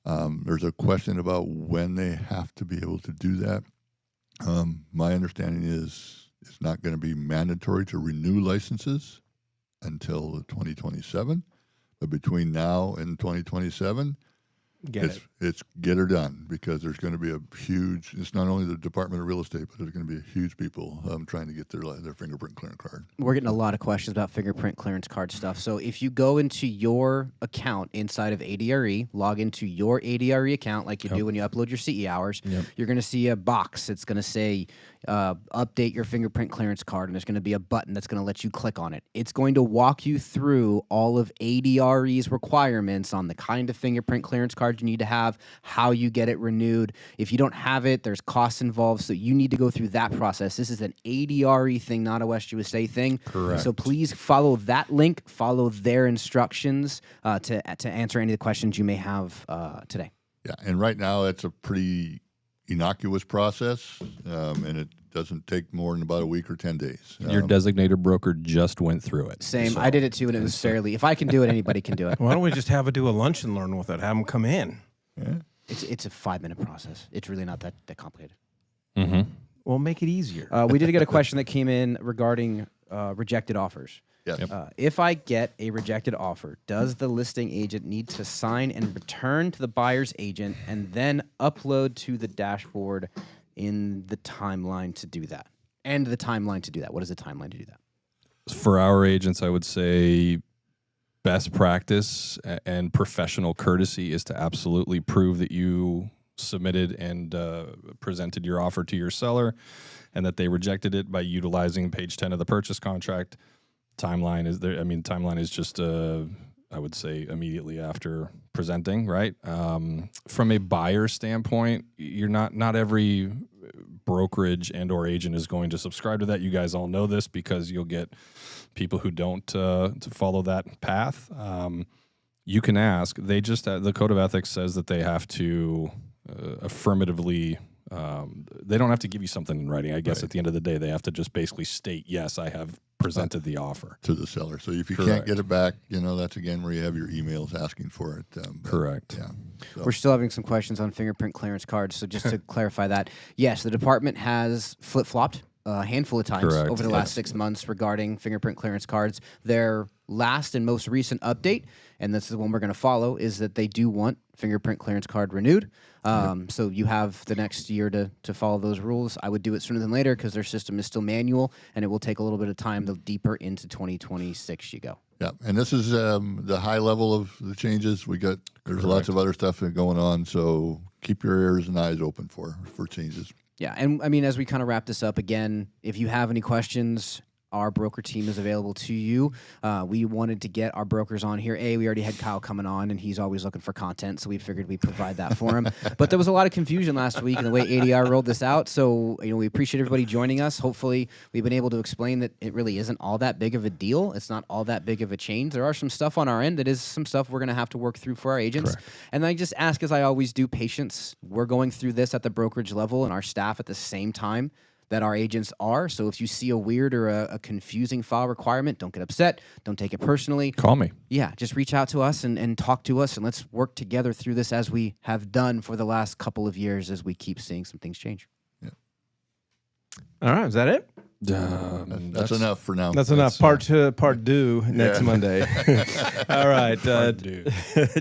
There's a question about when they have to be able to do that. My understanding is it's not going to be mandatory to renew licenses until 2027, but between now and 2027, it's get her done, because there's going to be a huge, it's not only the Department of Real Estate, but there's going to be a huge people trying to get their fingerprint clearance card. We're getting a lot of questions about fingerprint clearance card stuff. So if you go into your account inside of ADRE, log into your ADRE account like you do when you upload your CE hours, you're going to see a box. It's going to say update your fingerprint clearance card, and there's going to be a button that's going to let you click on it. It's going to walk you through all of ADRE's requirements on the kind of fingerprint clearance card you need to have, how you get it renewed. If you don't have it, there's costs involved, so you need to go through that process. This is an ADRE thing, not a West USA thing. Correct. So please follow that link, follow their instructions to answer any of the questions you may have today. Yeah, and right now it's a pretty innocuous process, and it doesn't take more than about a week or 10 days. Your designated broker just went through it. Same. I did it too, and it was fairly. If I can do it, anybody can do it. Why don't we just do a lunch and learn with it? Have them come in. Yeah. It's a 5-minute process. It's really not that complicated. Mm-hmm. We'll make it easier. We did get a question that came in regarding rejected offers. Yes. If I get a rejected offer, does the listing agent need to sign and return to the buyer's agent and then upload to the dashboard in the timeline to do that? And the timeline to do that. What is the timeline to do that? For our agents, I would say best practice and professional courtesy is to absolutely prove that you submitted and presented your offer to your seller and that they rejected it by utilizing page 10 of the purchase contract. Timeline is there. I mean, timeline is just, I would say, immediately after presenting, right? From a buyer standpoint, you're not every brokerage and or agent is going to subscribe to that. You guys all know this because you'll get people who don't to follow that path. You can ask. They just the Code of Ethics says that they have to affirmatively. They don't have to give you something in writing. I guess at the end of the day, they have to just basically state, yes, I have presented the offer to the seller. So if you can't get it back, that's again where you have your emails asking for it. Correct. Yeah. So. We're still having some questions on fingerprint clearance cards. So just to clarify that, yes, the department has flip-flopped a handful of times over the last 6 months regarding fingerprint clearance cards. Their last and most recent update, and this is the one we're going to follow, is that they do want fingerprint clearance card renewed. So you have the next year to follow those rules. I would do it sooner than later because their system is still manual, and it will take a little bit of time. The deeper into 2026 you go. Yeah, and this is the high level of the changes. There's lots of other stuff going on, so keep your ears and eyes open for changes. Yeah, and I mean, as we kind of wrap this up, again, if you have any questions, our broker team is available to you. We wanted to get our brokers on here. We already had Kyle coming on, and he's always looking for content, so we figured we'd provide that for him. But there was a lot of confusion last week in the way ADR rolled this out, so we appreciate everybody joining us. Hopefully, we've been able to explain that it really isn't all that big of a deal. It's not all that big of a change. There are some stuff on our end that is some stuff we're going to have to work through for our agents. Correct. And I just ask, as I always do, patience. We're going through this at the brokerage level and our staff at the same time that our agents are. So if you see a weird or a confusing file requirement, don't get upset. Don't take it personally. Call me. Yeah, just reach out to us and talk to us, and let's work together through this as we have done for the last couple of years as we keep seeing some things change. Yeah. All right, is that it? That's enough for now. That's enough. Part due next Monday. All right.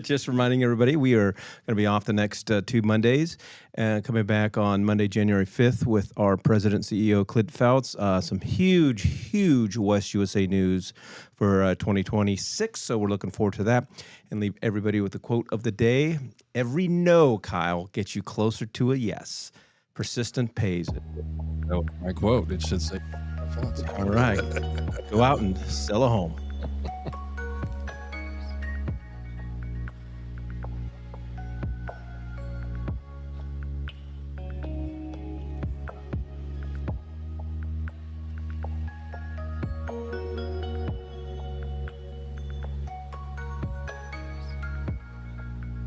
Just reminding everybody, we are going to be off the next 2 Mondays and coming back on Monday, January 5th with our president CEO, Kyle Fouts. Some huge West USA news for 2026. So we're looking forward to that, and leave everybody with the quote of the day. Every no, Kyle, gets you closer to a yes. Persistent pays it. Oh, my quote. It should say. All right. Go out and sell a home.